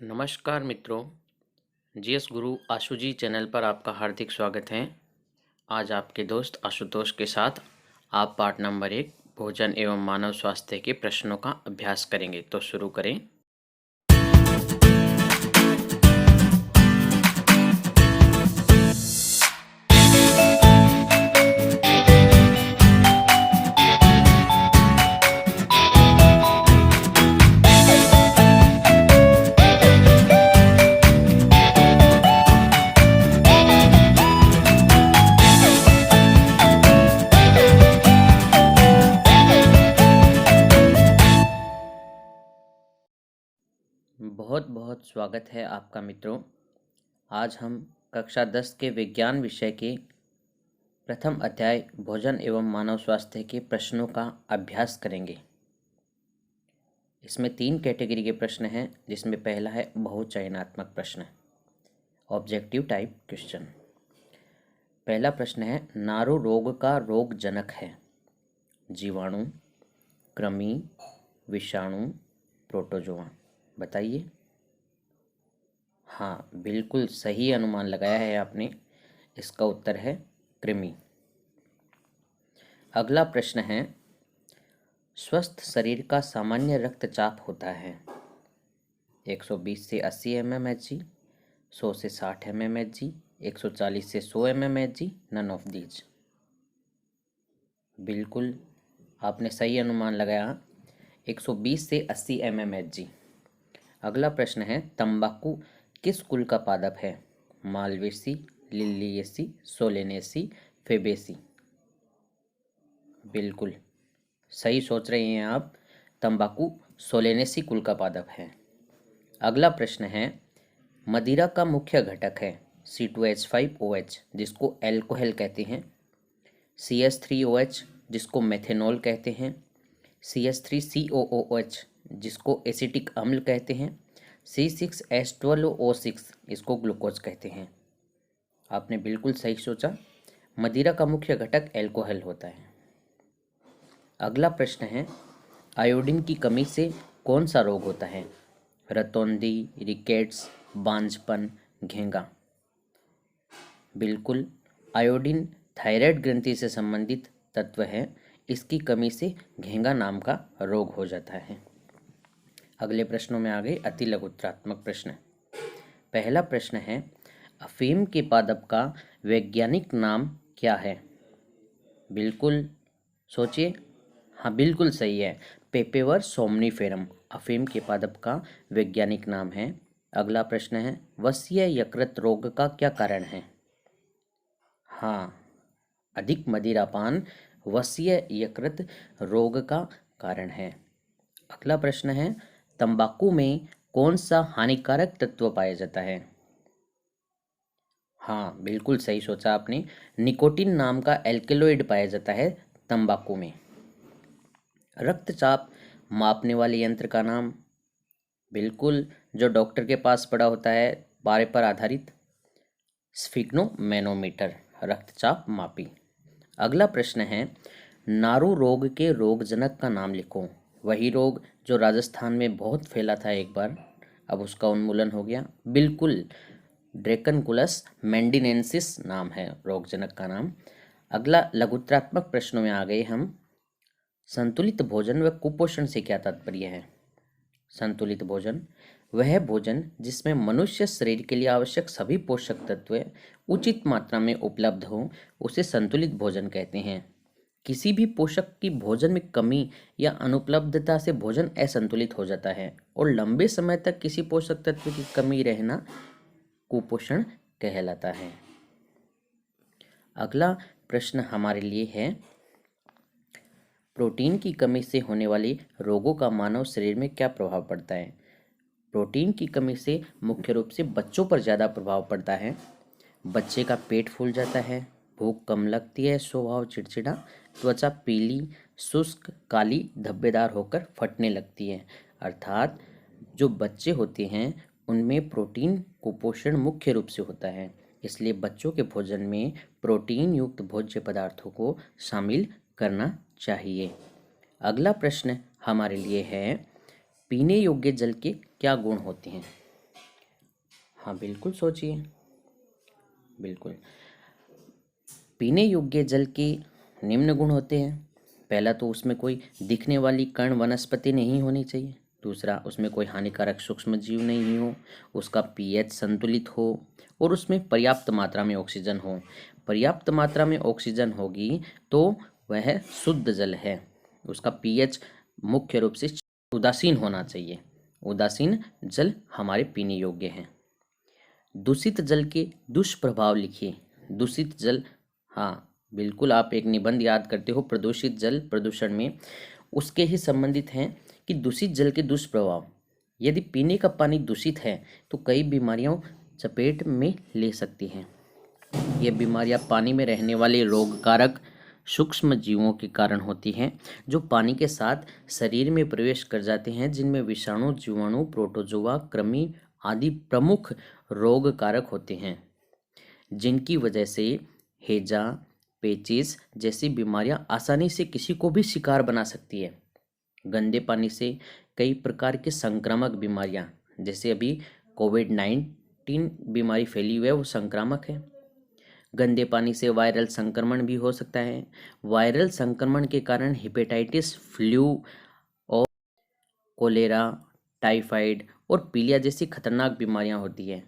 नमस्कार मित्रों, जीएस गुरु आशु जी चैनल पर आपका हार्दिक स्वागत है। आज आपके दोस्त आशुतोष के साथ आप पाठ नंबर 1 भोजन एवं मानव स्वास्थ्य के प्रश्नों का अभ्यास करेंगे। तो शुरू करें। बहुत बहुत स्वागत है आपका मित्रों। आज हम कक्षा 10 के विज्ञान विषय के प्रथम अध्याय भोजन एवं मानव स्वास्थ्य के प्रश्नों का अभ्यास करेंगे। इसमें 3 कैटेगरी के प्रश्न हैं, जिसमें पहला है बहुचयनात्मक प्रश्न, ऑब्जेक्टिव टाइप क्वेश्चन। पहला प्रश्न है, नारू रोग का रोग जनक है? जीवाणु, कृमि, विषाणु, प्रोटोजोआ। बताइए। हाँ, बिल्कुल सही अनुमान लगाया है आपने। इसका उत्तर है कृमि। अगला प्रश्न है, स्वस्थ शरीर का सामान्य रक्तचाप होता है 120 से 80 mmHg, 100 से 60 mmHg, 140 से 100 mmHg, नन ऑफ दीज। बिल्कुल आपने सही अनुमान लगाया, 120 से 80 mmHg। अगला प्रश्न है, तंबाकू किस कुल का पादप है? Malvaceae, Liliaceae, Solanaceae, Fabaceae. बिल्कुल सही सोच रहे हैं आप, तंबाकू सोलेनेसी कुल का पादप है। अगला प्रश्न है, मदिरा का मुख्य घटक है C2H5OH जिसको एल्कोहल कहते हैं, CH3OH जिसको मेथेनॉल कहते हैं, CH3COOH जिसको एसिटिक अम्ल कहते हैं, C6H12O6 इसको ग्लूकोज कहते हैं। आपने बिल्कुल सही सोचा, मदिरा का मुख्य घटक एल्कोहल होता है। अगला प्रश्न है, आयोडीन की कमी से कौन सा रोग होता है? रतौंधी, रिकेट्स, बांझपन, घेंगा। बिल्कुल आयोडीन थायराइड ग्रंथि से संबंधित तत्व है, इसकी कमी से घेंगा नाम का रोग हो जाता है। अगले प्रश्नों में आ गए अति लघुत्रात्मक प्रश्न। पहला प्रश्न है, अफीम के पादप का वैज्ञानिक नाम क्या है? बिल्कुल सोचिए। हाँ, बिल्कुल सही है, पेपेवर सोमनीफेरम अफीम के पादप का वैज्ञानिक नाम है। अगला प्रश्न है, वसीय यकृत रोग का क्या कारण है? हाँ, अधिक मदिरापान वसीय यकृत रोग का कारण है। अगला प्रश्न है, तंबाकू में कौन सा हानिकारक तत्व पाया जाता है? हाँ, बिल्कुल सही सोचा आपने, निकोटीन नाम का एल्केलॉइड पाया जाता है तंबाकू में। रक्तचाप मापने वाले यंत्र का नाम? बिल्कुल, जो डॉक्टर के पास पड़ा होता है, पारे पर आधारित, स्फिग्नोमेनोमीटर रक्तचाप मापी। अगला प्रश्न है, नारू रोग के रोगजनक का नाम लिखो। वही रोग जो राजस्थान में बहुत फैला था एक बार, अब उसका उन्मूलन हो गया। बिल्कुल, ड्रेकनकुलस मेंडिनेंसिस नाम है रोगजनक का नाम। अगला लघुत्रात्मक प्रश्नों में आ गए हम, संतुलित भोजन व कुपोषण से क्या तात्पर्य है? संतुलित भोजन वह भोजन जिसमें मनुष्य शरीर के लिए आवश्यक सभी पोषक तत्व उचित मात्रा में उपलब्ध हो, उसे संतुलित भोजन कहते हैं। किसी भी पोषक की भोजन में कमी या अनुपलब्धता से भोजन असंतुलित हो जाता है और लंबे समय तक किसी पोषक तत्व की कमी रहना कुपोषण कहलाता है। अगला प्रश्न हमारे लिए है, प्रोटीन की कमी से होने वाली रोगों का मानव शरीर में क्या प्रभाव पड़ता है? प्रोटीन की कमी से मुख्य रूप से बच्चों पर ज़्यादा प्रभाव पड़ता है। बच्चे का पेट फूल जाता है, भूख कम लगती है, स्वभाव चिड़चिड़ा, त्वचा पीली, शुष्क, काली, धब्बेदार होकर फटने लगती है। अर्थात जो बच्चे होते हैं उनमें प्रोटीन कुपोषण मुख्य रूप से होता है, इसलिए बच्चों के भोजन में प्रोटीन युक्त भोज्य पदार्थों को शामिल करना चाहिए। अगला प्रश्न हमारे लिए है, पीने योग्य जल के क्या गुण होते हैं? हाँ बिल्कुल सोचिए। बिल्कुल। पीने योग्य जल के निम्न गुण होते हैं। पहला तो उसमें कोई दिखने वाली कण वनस्पति नहीं होनी चाहिए। दूसरा, उसमें कोई हानिकारक सूक्ष्म जीव नहीं हो। उसका पीएच संतुलित हो और उसमें पर्याप्त मात्रा में ऑक्सीजन हो। पर्याप्त मात्रा में ऑक्सीजन होगी तो वह शुद्ध जल है। उसका पीएच मुख्य रूप से उदासीन होना चाहिए। उदासीन जल हमारे पीने योग्य हैं। दूषित जल के दुष्प्रभाव लिखिए। दूषित जल, हाँ बिल्कुल, आप एक निबंध याद करते हो प्रदूषित जल प्रदूषण में, उसके ही संबंधित हैं कि दूषित जल के दुष्प्रभाव। यदि पीने का पानी दूषित है तो कई बीमारियां चपेट में ले सकती हैं। ये बीमारियां पानी में रहने वाले रोगकारक सूक्ष्म जीवों के कारण होती हैं, जो पानी के साथ शरीर में प्रवेश कर जाते हैं, जिनमें विषाणु, जीवाणु, प्रोटोजोआ, कृमि आदि प्रमुख रोगकारक होते हैं, जिनकी वजह से हैजा, पेचिस जैसी बीमारियां आसानी से किसी को भी शिकार बना सकती है। गंदे पानी से कई प्रकार की संक्रामक बीमारियां, जैसे अभी कोविड-19 बीमारी फैली हुई है, वो संक्रामक है। गंदे पानी से वायरल संक्रमण भी हो सकता है। वायरल संक्रमण के कारण हेपेटाइटिस, फ्लू और कोलेरा, टाइफाइड और पीलिया जैसी खतरनाक बीमारियां होती है।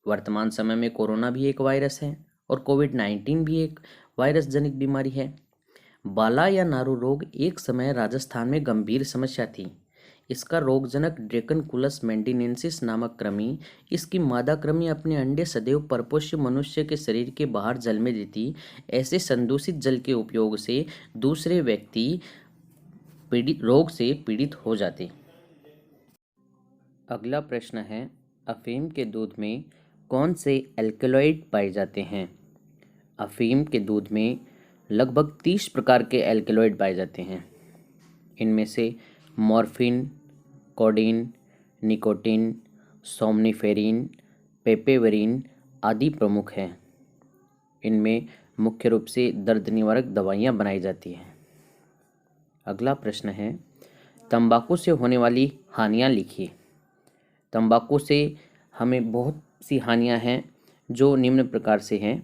वर्तमान समय में कोरोना भी एक वायरस है और कोविड-19 भी एक वायरस जनित बीमारी है। बाला या नारू रोग एक समय राजस्थान में गंभीर समस्या थी। इसका रोगजनक ड्रेकनकुलस मेंडिनेंसिस नामक कृमि, इसकी मादा कृमि अपने अंडे सदैव परपोष्य मनुष्य के शरीर के बाहर जल में देती। ऐसे संदूषित जल के उपयोग से दूसरे व्यक्ति पीड़ित रोग से पीड़ित हो जाते। अगला प्रश्न है, अफीम के दूध में कौन से एल्कलॉइड पाए जाते हैं? अफीम के दूध में लगभग 30 प्रकार के एल्कलॉइड पाए जाते हैं। इनमें से मॉर्फिन, कोडीन, निकोटीन, सोमनिफेरिन, पेपेवरिन आदि प्रमुख हैं। इनमें मुख्य रूप से दर्द निवारक दवाइयाँ बनाई जाती हैं। अगला प्रश्न है, तंबाकू से होने वाली हानियाँ लिखिए। तंबाकू से हमें बहुत सी हानियाँ हैं, जो निम्न प्रकार से हैं।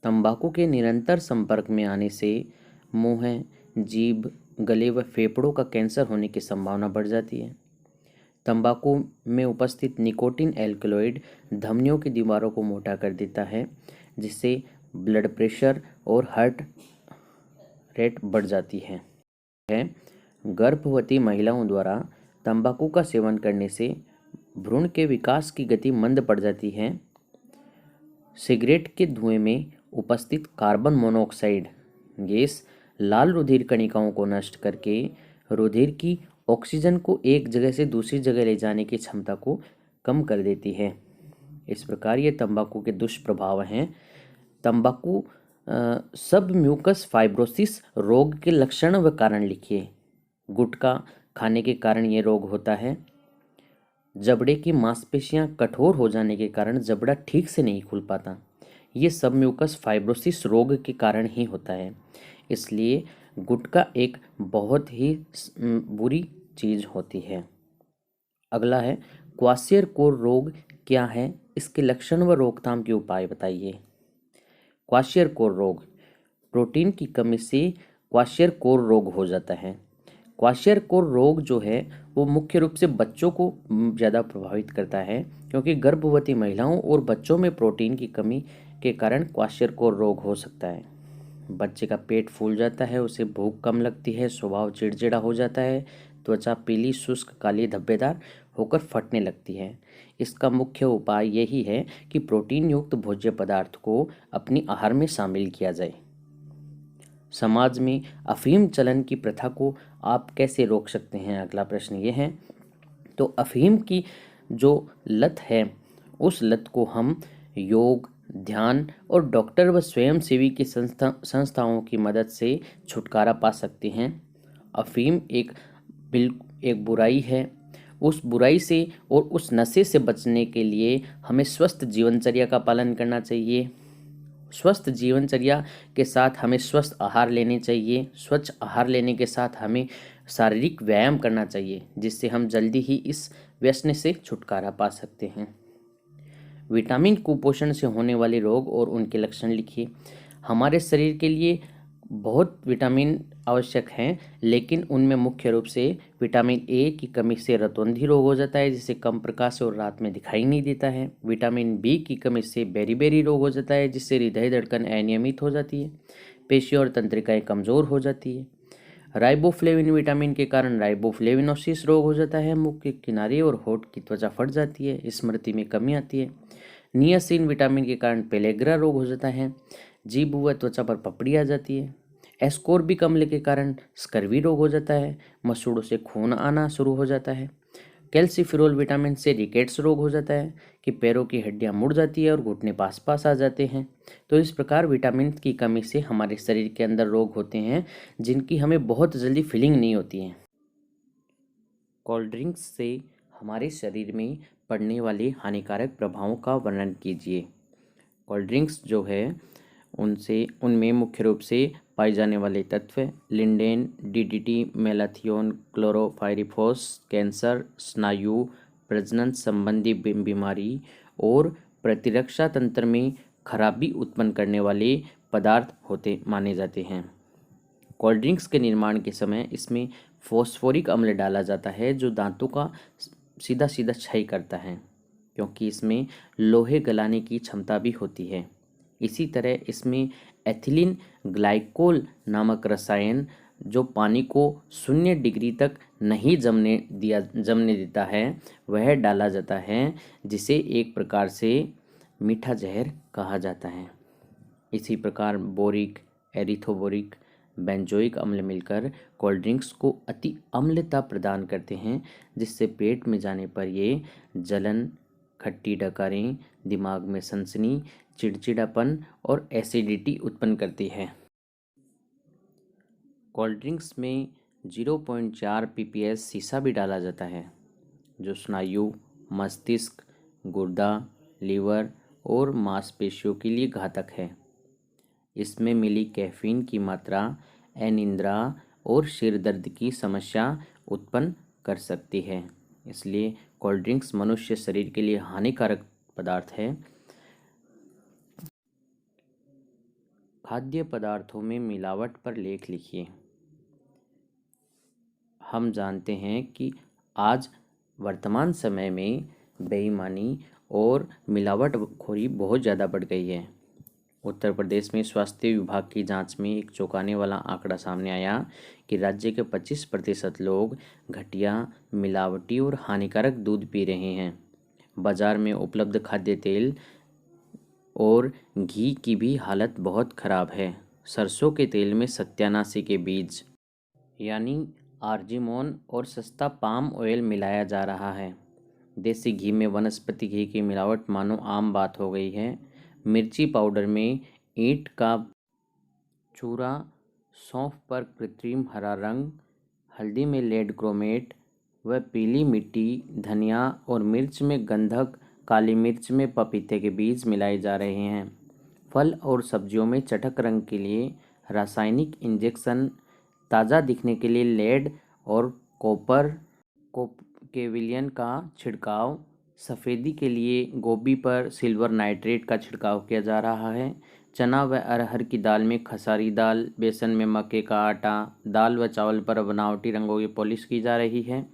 तंबाकू के निरंतर संपर्क में आने से मुंह, जीभ, गले व फेफड़ों का कैंसर होने की संभावना बढ़ जाती है। तंबाकू में उपस्थित निकोटीन एल्कलॉइड धमनियों की दीवारों को मोटा कर देता है, जिससे ब्लड प्रेशर और हार्ट रेट बढ़ जाती है। गर्भवती महिलाओं द्वारा तंबाकू का सेवन करने से भ्रूण के विकास की गति मंद पड़ जाती है। सिगरेट के धुएं में उपस्थित कार्बन मोनोऑक्साइड गैस लाल रुधिर कणिकाओं को नष्ट करके रुधिर की ऑक्सीजन को एक जगह से दूसरी जगह ले जाने की क्षमता को कम कर देती है। इस प्रकार ये तंबाकू के दुष्प्रभाव हैं। तंबाकू सब म्यूकस फाइब्रोसिस रोग के लक्षण व कारण लिखिए। गुटखा खाने के कारण ये रोग होता है। जबड़े की मांसपेशियां कठोर हो जाने के कारण जबड़ा ठीक से नहीं खुल पाता। ये सब म्यूकस फाइब्रोसिस रोग के कारण ही होता है। इसलिए गुटखा एक बहुत ही बुरी चीज़ होती है। अगला है, क्वाशियरकोर रोग क्या है? इसके लक्षण व रोकथाम के उपाय बताइए। क्वाशियरकोर रोग, प्रोटीन की कमी से क्वाशियरकोर रोग हो जाता है। क्वाशियरकोर रोग जो है वो मुख्य रूप से बच्चों को ज़्यादा प्रभावित करता है, क्योंकि गर्भवती महिलाओं और बच्चों में प्रोटीन की कमी के कारण क्वाशियरकोर रोग हो सकता है। बच्चे का पेट फूल जाता है, उसे भूख कम लगती है, स्वभाव चिड़चिड़ा हो जाता है, त्वचा पीली, शुष्क, काली, धब्बेदार होकर फटने लगती है। इसका मुख्य उपाय यही है कि प्रोटीन युक्त भोज्य पदार्थ को अपनी आहार में शामिल किया जाए। समाज में अफीम चलन की प्रथा को आप कैसे रोक सकते हैं? अगला प्रश्न ये है। तो अफीम की जो लत है, उस लत को हम योग, ध्यान और डॉक्टर व स्वयंसेवी की संस्थाओं की मदद से छुटकारा पा सकते हैं। अफीम एक बुराई है। उस बुराई से और उस नशे से बचने के लिए हमें स्वस्थ जीवनचर्या का पालन करना चाहिए। स्वस्थ जीवनचर्या के साथ हमें स्वस्थ आहार लेने चाहिए। स्वच्छ आहार लेने के साथ हमें शारीरिक व्यायाम करना चाहिए, जिससे हम जल्दी ही इस व्यसन से छुटकारा पा सकते हैं। विटामिन कुपोषण से होने वाले रोग और उनके लक्षण लिखिए। हमारे शरीर के लिए बहुत विटामिन आवश्यक हैं, लेकिन उनमें मुख्य रूप से विटामिन ए की कमी से रतौंधी रोग हो जाता है, जिसे कम प्रकाश और रात में दिखाई नहीं देता है। विटामिन बी की कमी से बेरी रोग हो जाता है, जिससे हृदय धड़कन अनियमित हो जाती है, पेशी और तंत्रिकाएं कमज़ोर हो जाती है। राइबोफ्लेविन विटामिन के कारण राइबोफ्लेविनोसिस रोग हो जाता है, मुख के किनारे और होठ की त्वचा फट जाती है, स्मृति में कमी आती है। नियासिन विटामिन के कारण पेलेग्रा रोग हो जाता है, जीभ व त्वचा पर पपड़ी आ जाती है। एस्कोर्बिक अम्ल के कारण स्कर्वी रोग हो जाता है, मसूड़ों से खून आना शुरू हो जाता है। कैल्सीफिरोल विटामिन से रिकेट्स रोग हो जाता है कि पैरों की हड्डियां मुड़ जाती है और घुटने पास पास आ जाते हैं। तो इस प्रकार विटामिन की कमी से हमारे शरीर के अंदर रोग होते हैं, जिनकी हमें बहुत जल्दी फीलिंग नहीं होती है। कोल्ड ड्रिंक्स से हमारे शरीर में पड़ने वाले हानिकारक प्रभावों का वर्णन कीजिए। कोल्ड ड्रिंक्स जो है उनमें मुख्य रूप से पाए जाने वाले तत्व लिंडेन, डीडीटी, मेलाथियोन, क्लोरोफाइरिफॉस, कैंसर, स्नायु, प्रजनन संबंधी बीमारी और प्रतिरक्षा तंत्र में खराबी उत्पन्न करने वाले पदार्थ होते माने जाते हैं। कोल्ड ड्रिंक्स के निर्माण के समय इसमें फॉस्फोरिक अम्ल डाला जाता है, जो दांतों का सीधा सीधा क्षय करता है, क्योंकि इसमें लोहे गलाने की क्षमता भी होती है। इसी तरह इसमें एथिलीन ग्लाइकोल नामक रसायन, जो पानी को 0 डिग्री तक नहीं जमने देता है, वह डाला जाता है, जिसे एक प्रकार से मीठा जहर कहा जाता है। इसी प्रकार बोरिक, एरिथ्रोबोरिक, बेंजोइक अम्ल मिलकर कोल्ड ड्रिंक्स को अति अम्लता प्रदान करते हैं, जिससे पेट में जाने पर ये जलन, खट्टी डकारें, दिमाग में सनसनी, चिड़चिड़ापन और एसिडिटी उत्पन्न करती है। कोल्ड ड्रिंक्स में 0.4 ppm शीशा भी डाला जाता है, जो स्नायु, मस्तिष्क, गुर्दा, लीवर और मांसपेशियों के लिए घातक है। इसमें मिली कैफीन की मात्रा अनिद्रा और सिर दर्द की समस्या उत्पन्न कर सकती है। इसलिए कोल्ड ड्रिंक्स मनुष्य शरीर के लिए हानिकारक पदार्थ है। खाद्य पदार्थों में मिलावट पर लेख लिखिए। हम जानते हैं कि आज वर्तमान समय में बेईमानी और मिलावटखोरी बहुत ज़्यादा बढ़ गई है। उत्तर प्रदेश में स्वास्थ्य विभाग की जांच में एक चौंकाने वाला आंकड़ा सामने आया कि राज्य के 25% लोग घटिया, मिलावटी और हानिकारक दूध पी रहे हैं। बाजार में उपलब्ध खाद्य तेल और घी की भी हालत बहुत ख़राब है। सरसों के तेल में सत्यानाशी के बीज यानी आर्जिमोन और सस्ता पाम ऑयल मिलाया जा रहा है। देसी घी में वनस्पति घी की मिलावट मानो आम बात हो गई है। मिर्ची पाउडर में ईंट का चूरा, सौंफ पर कृत्रिम हरा रंग, हल्दी में लेड क्रोमेट व पीली मिट्टी, धनिया और मिर्च में गंधक, काली मिर्च में पपीते के बीज मिलाए जा रहे हैं। फल और सब्जियों में चटक रंग के लिए रासायनिक इंजेक्शन, ताज़ा दिखने के लिए लेड और कॉपर केविलियन का छिड़काव, सफ़ेदी के लिए गोभी पर सिल्वर नाइट्रेट का छिड़काव किया जा रहा है। चना व अरहर की दाल में खसारी दाल, बेसन में मक्के का आटा, दाल व चावल पर बनावटी रंगों की पॉलिश की जा रही है।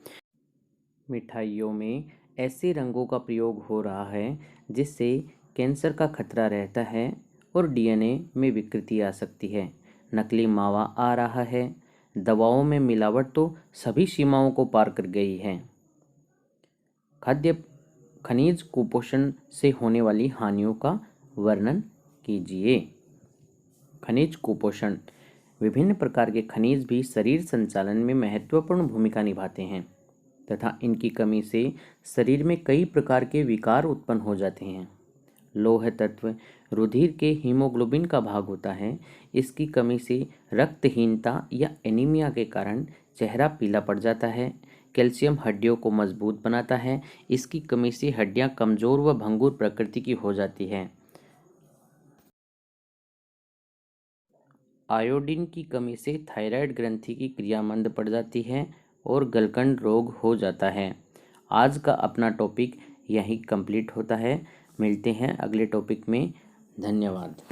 मिठाइयों में ऐसे रंगों का प्रयोग हो रहा है जिससे कैंसर का खतरा रहता है और डीएनए में विकृति आ सकती है। नकली मावा आ रहा है। दवाओं में मिलावट तो सभी सीमाओं को पार कर गई है। खाद्य खनिज कुपोषण से होने वाली हानियों का वर्णन कीजिए। खनिज कुपोषण। विभिन्न प्रकार के खनिज भी शरीर संचालन में महत्वपूर्ण भूमिका निभाते हैं तथा इनकी कमी से शरीर में कई प्रकार के विकार उत्पन्न हो जाते हैं। लौह तत्व रुधिर के हीमोग्लोबिन का भाग होता है। इसकी कमी से रक्तहीनता या एनीमिया के कारण चेहरा पीला पड़ जाता है। कैल्शियम हड्डियों को मजबूत बनाता है। इसकी कमी से हड्डियां कमजोर व भंगुर प्रकृति की हो जाती है। आयोडीन की कमी से थायराइड ग्रंथि की क्रिया मंद पड़ जाती है और गलकंड रोग हो जाता है। आज का अपना टॉपिक यहीं कंप्लीट होता है। मिलते हैं अगले टॉपिक में। धन्यवाद।